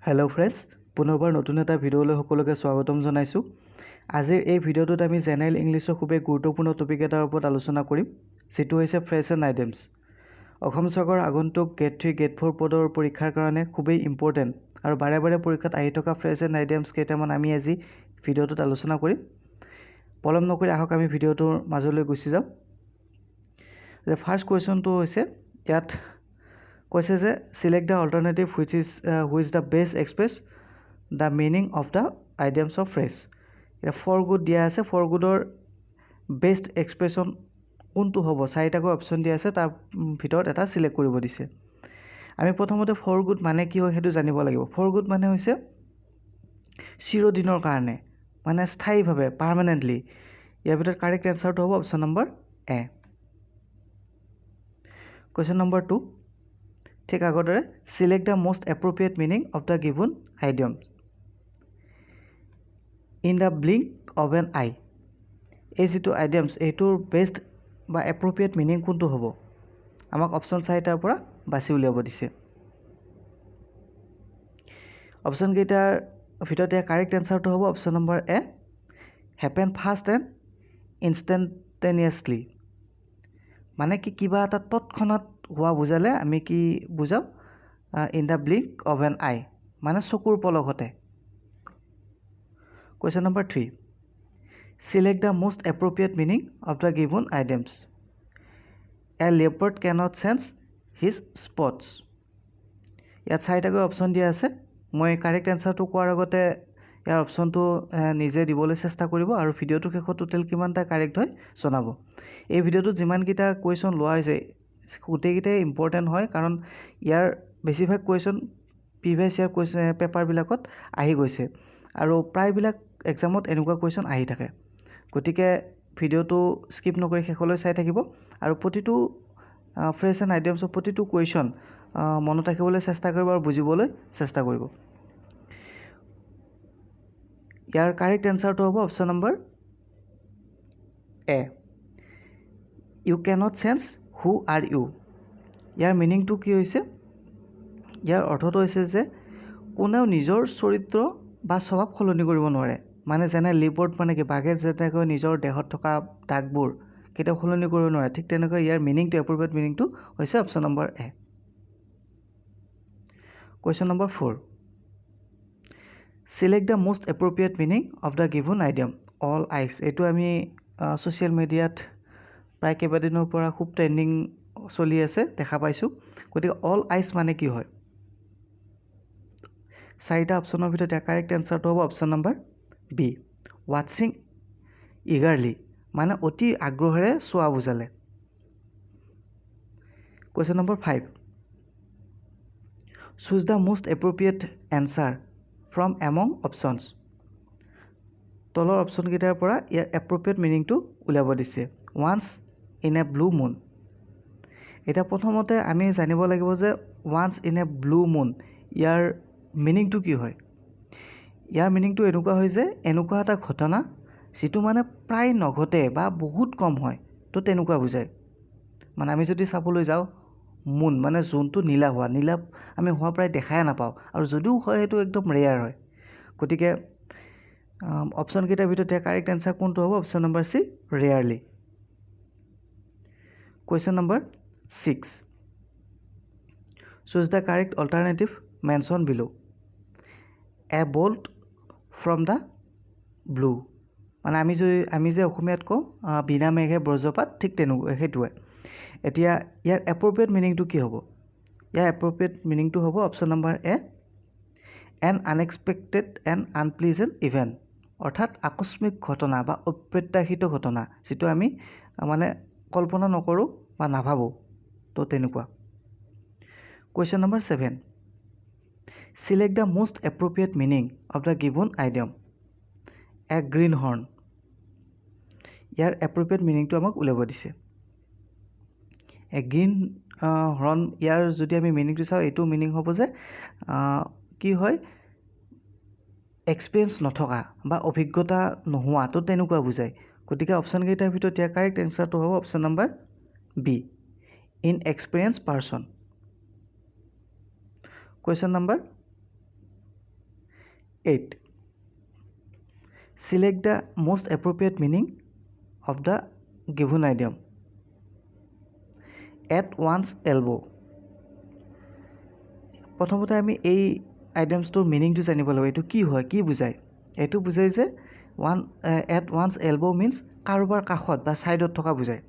Hello' friends, পুনৰবাৰ নতুন এটা ভিডিঅ'লৈ সকলোকে স্বাগতম জনাইছোঁ। আজিৰ এই ভিডিঅ'টোত আমি জেনেৰেল ইংলিছৰ খুবেই গুৰুত্বপূৰ্ণ টপিক এটাৰ ওপৰত আলোচনা কৰিম, যিটো হৈছে ফ্ৰেছ এণ্ড আইটেমছ। অসম চৰকাৰৰ আগন্তুক গেট 3, গেট 4 পদৰ পৰীক্ষাৰ কাৰণে খুবেই ইম্পৰ্টেণ্ট আৰু বাৰে বাৰে পৰীক্ষাত আহি থকা ফ্ৰেছ এণ্ড আইটেমছ কেইটামান আমি আজি ভিডিঅ'টোত আলোচনা কৰিম। পলম নকৰি আহক আমি ভিডিঅ'টোৰ মাজলৈ গুচি যাওঁ। ফাৰ্ষ্ট কুৱেশ্যনটো হৈছে ইয়াত কৈছে যে select the alternative which the best express the meaning of the items of fresh. এতিয়া ফৰ গুড দিয়া আছে, ফৰ গুডৰ বেষ্ট এক্সপ্ৰেশ্যন কোনটো হ'ব, চাৰিটাকৈ অপশ্যন দিয়া আছে, তাৰ ভিতৰত এটা চিলেক্ট কৰিব দিছে। আমি প্ৰথমতে ফৰ গুড মানে কি হয় সেইটো জানিব লাগিব। ফৰ গুড মানে হৈছে চিৰদিনৰ কাৰণে, মানে স্থায়ীভাৱে, পাৰ্মানেণ্টলি। ইয়াৰ ভিতৰত কাৰেক্ট এনচাৰটো হ'ব option number A. Question number 2, ঠিক আগৰ দৰে select the most appropriate meaning of the given idiom in the blink of an eye. এই যিটো আইডিয়মছ, এইটোৰ বেষ্ট বা এপ্ৰপ্ৰিয়েট মিনিং কোনটো হ'ব, আমাক অপশ্যন চাৰিটাৰ পৰা বাছি উলিয়াব দিছে। অপশ্যনকেইটাৰ ভিতৰত ইয়াৰ কাৰেক্ট এনচাৰটো হ'ব option number A, happen fast and instantaneously. মানে কি, কিবা এটা তৎক্ষণাত হোৱা বুজালে আমি কি বুজাওঁ, in the blink of an eye, মানে চকুৰ পলকতে। Question number 3, select the most appropriate meaning of the given items. A leopard cannot change his spots. ইয়াত চাৰিটাকৈ অপশ্যন দিয়া আছে। মই কাৰেক্ট এনচাৰটো কোৱাৰ আগতে ইয়াৰ অপশ্যনটো নিজে দিবলৈ চেষ্টা কৰিব আৰু ভিডিঅ'টোৰ শেষত টোটেল কিমানটা কাৰেক্ট হয় জনাব। এই ভিডিঅ'টোত যিমানকেইটা কুৱেশ্যন লোৱা হৈছে গোটেইকেইটাই ইম্পৰ্টেণ্ট হয়, কাৰণ ইয়াৰ বেছিভাগ কুৱেশ্যন প্ৰিভিয়াছ ইয়াৰ পেপাৰবিলাকত আহি গৈছে আৰু প্ৰায়বিলাক এক্সামত এনেকুৱা কুৱেশ্যন আহি থাকে। গতিকে ভিডিঅ'টো স্কিপ নকৰি শেষলৈ চাই থাকিব আৰু প্ৰতিটো ফ্ৰেছ এণ্ড আইটেমছৰ প্ৰতিটো কুৱেশ্যন মনত ৰাখিবলৈ চেষ্টা কৰিব আৰু বুজিবলৈ চেষ্টা কৰিব। ইয়াৰ কাৰেক্ট এনচাৰটো হ'ব অপশ্যন নম্বৰ এ, ইউ কেনট চেঞ্জ হু আৰ ইউ। ইয়াৰ মিনিংটো কি হৈছে, ইয়াৰ অৰ্থটো হৈছে যে কোনেও নিজৰ চৰিত্ৰ বা স্বভাৱ সলনি কৰিব নোৱাৰে। মানে যেনে লিপৰ্ড মানে কি, বাঘে যেনেকৈ নিজৰ দেহত থকা দাগবোৰ কেতিয়াও সলনি কৰিব নোৱাৰে, ঠিক তেনেকৈ ইয়াৰ মিনিংটো, এপ্ৰপ্ৰিয়েট মিনিংটো হৈছে option number A. Question number 4, select the most appropriate meaning of the given idiom all ice. এইটো আমি ছ'চিয়েল মিডিয়াত প্ৰায় কেইবাদিনৰ পৰা খুব ট্ৰেণ্ডিং চলি আছে, দেখা পাইছোঁ। গতিকে অল আইচ মানে কি হয়, চাৰিটা অপশ্যনৰ ভিতৰত কাৰেক্ট এনচাৰটো হ'ব অপশ্যন নম্বৰ বি, ৱাটছিং ইগাৰলি, মানে অতি আগ্ৰহেৰে চোৱা বুজালে। Question number 5, choose the most appropriate answer from among options. তলৰ অপশ্যনকেইটাৰ পৰা ইয়াৰ এপ্ৰপ্ৰিয়েট মিনিংটো উলিয়াব দিছে। ওৱান্স ইন এ ব্লু মুন। এতিয়া প্ৰথমতে আমি জানিব লাগিব যে ওৱান্স ইন এ ব্লু মুন ইয়াৰ মিনিংটো কি হয়। ইয়াৰ মিনিংটো এনেকুৱা হয় যে এনেকুৱা এটা ঘটনা যিটো মানে প্ৰায় নঘটে বা বহুত কম হয়, তো তেনেকুৱা বুজায়। মানে আমি যদি চাবলৈ যাওঁ, মুন মানে জোনটো নীলা হোৱা, নীলা আমি হোৱা প্ৰায় দেখাই নাপাওঁ, আৰু যদিও হয় সেইটো একদম ৰেয়াৰ হয়। গতিকে অপশ্যনকেইটাৰ ভিতৰত কাৰেক্ট এনচাৰ কোনটো হ'ব, option number C, rarely. Question number 6, choose the correct alternative mention বিলো। এ বল্ট ফ্ৰম দ্য ব্লু, মানে আমি যে অসমীয়াত কওঁ বিনা মেঘে ব্ৰজপাত, ঠিক সেইটোৱে। এতিয়া ইয়াৰ এপ্ৰপ্ৰিয়েট মিনিংটো কি হ'ব, ইয়াৰ এপ্ৰপ্ৰিয়েট মিনিংটো হ'ব option number A, an unexpected and unpleasant event. অৰ্থাৎ আকস্মিক ঘটনা বা অপ্ৰত্যাশিত ঘটনা, যিটো আমি মানে কল্পনা নকৰোঁ বা নাভাবোঁ, তো তেনেকুৱা। Question number 7, select the most appropriate meaning of the given idiom a green horn. ইয়াৰ এপ্ৰপ্ৰিয়েট মিনিংটো আমাক উলিয়াব দিছে। এ গ্ৰীণ হৰ্ণ, ইয়াৰ যদি আমি মিনিংটো চাওঁ, এইটো মিনিং হ'ব যে কি হয়, এক্সপিৰিয়েঞ্চ নথকা বা অভিজ্ঞতা নোহোৱা, তো তেনেকুৱা বুজায়। গতিকে অপশ্যনকেইটাৰ ভিতৰত ইয়াৰ কাৰেক্ট এনচাৰটো হ'ব option number B, inexperience person. Question number 8. Select the most appropriate meaning of the given idiom. At one's elbow. প্ৰথমতে আমি এই আইটেমছটোৰ মিনিংটো জানিব লাগিব এইটো কি হয় কি বুজায় এইটো বুজায় যে এট ওৱানছ এলব' মিনছ কাৰোবাৰ কাষত বা ছাইডত থকা বুজায়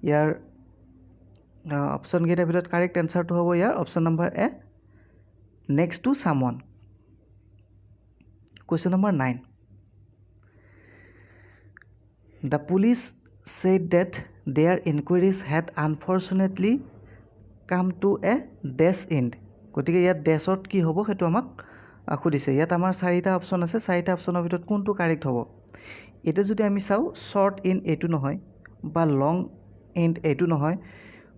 ইয়াৰ অপশ্যনকেইটাৰ ভিতৰত কাৰেক্ট এনচাৰটো হ'ব ইয়াৰ option number A next to someone question number 9 the police said that their inquiries had unfortunately come to a dash end গতিকে ইয়াত ডেছত কি হ'ব সেইটো আমাক সুধিছে ইয়াত আমাৰ চাৰিটা অপশ্যন আছে চাৰিটা অপশ্যনৰ ভিতৰত কোনটো কাৰেক্ট হ'ব এটা যদি আমি চাওঁ শ্বৰ্ট ইন এইটো নহয় বা লং এণ্ড এইটো নহয়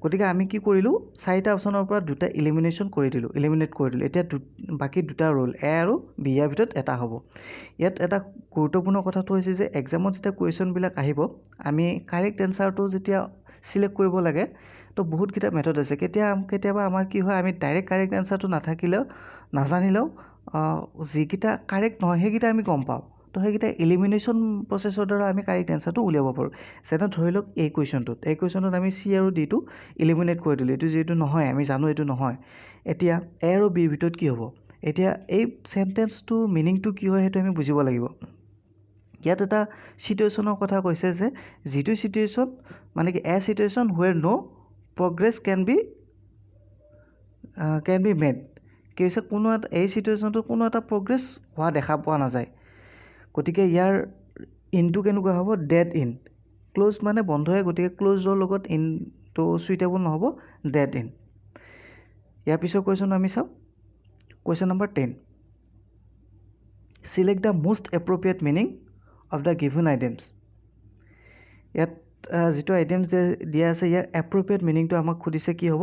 গতিকে আমি কি কৰিলোঁ চাৰিটা অপশ্যনৰ পৰা দুটা ইলিমিনেট কৰি দিলোঁ এতিয়া বাকী দুটা ৰোল এ আৰু বি ইয়াৰ ভিতৰত এটা হ'ব ইয়াত এটা গুৰুত্বপূৰ্ণ কথাটো হৈছে যে এক্সামত যেতিয়া কুৱেশ্যনবিলাক আহিব আমি কাৰেক্ট এনচাৰটো যেতিয়া চিলেক্ট কৰিব লাগে তো বহুতকেইটা মেথড আছে কেতিয়াবা আমাৰ কি হয় আমি ডাইৰেক্ট কাৰেক্ট এনচাৰটো নাজানিলেও যিকেইটা কাৰেক্ট নহয় সেইকেইটা আমি গম পাওঁ তো সেইকেইটা ইলিমিনেশ্যন প্ৰচেছৰ দ্বাৰা আমি কাৰেক্ট এনচাৰটো উলিয়াব পাৰোঁ যেনে ধৰি লওক এই কুৱেশ্যনটোত আমি চি আৰু ডিটো ইলিমিনেট কৰি দিলোঁ এইটো যিহেতু নহয় আমি জানো এইটো নহয় এতিয়া এ আৰু বিৰ ভিতৰত কি হ'ব এতিয়া এই চেণ্টেন্সটোৰ মিনিংটো কি হয় সেইটো আমি বুজিব লাগিব ইয়াত এটা চিটুৱেশ্যনৰ কথা কৈছে যে যিটো চিটুৱেশ্যন মানে কি a situation where no' progress can be made কি হৈছে এই চিটুৱেশ্যনটোত কোনো এটা প্ৰগ্ৰেছ হোৱা দেখা পোৱা নাযায় গতিকে ইয়াৰ ইনটো কেনেকুৱা হ'ব ডেড ইন ক্ল'জ মানে বন্ধই গতিকে ক্ল'জৰ লগত ইনটো চুইটেবল নহ'ব ডেড ইন ইয়াৰ পিছৰ কুৱেশ্যন আমি চাওঁ question number 10 select the most appropriate meaning of the given items ইয়াত যিটো আইটেমছ দিয়া আছে ইয়াৰ এপ্ৰপ্ৰিয়েট মিনিংটো আমাক সুধিছে কি হ'ব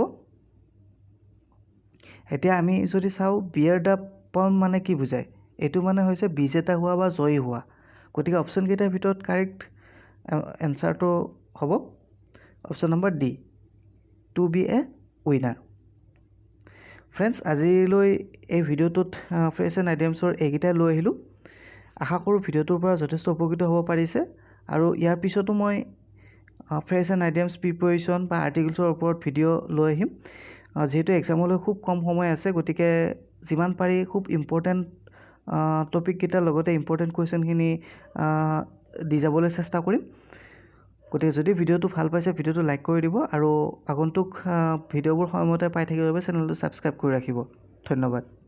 এতিয়া আমি যদি চাওঁ বিয়াৰ দ্য পম মানে কি বুজায় এইটো মানে হৈছে বিজেতা হোৱা বা জয়ী হোৱা গতিকে অপশ্যনকেইটাৰ ভিতৰত কাৰেক্ট এনচাৰটো হ'ব option number D to be a winner friends আজিলৈ এই ভিডিঅ'টোত ফ্ৰেছ এণ্ড আইটেমছৰ এইকেইটাই লৈ আহিলোঁ আশা কৰোঁ ভিডিঅ'টোৰ পৰা যথেষ্ট উপকৃত হ'ব পাৰিছে আৰু ইয়াৰ পিছতো মই ফ্ৰেছ এণ্ড আইটেমছ প্ৰিপেৰেশ্যন বা আৰ্টিকেলছৰ ওপৰত ভিডিঅ' লৈ আহিম যিহেতু এক্সামলৈ খুব কম সময় আছে গতিকে যিমান পাৰি খুব ইম্পৰ্টেণ্ট টপিককেইটাৰ লগতে ইম্পৰ্টেণ্ট কুৱেশ্যনখিনি দি যাবলৈ চেষ্টা কৰিম গতিকে যদি ভিডিঅ'টো ভাল পাইছে ভিডিঅ'টো লাইক কৰি দিব আৰু আগন্তুক ভিডিঅ'বোৰ সময়মতে পাই থাকিবৰ বাবে চেনেলটো ছাবস্ক্ৰাইব কৰি ৰাখিব ধন্যবাদ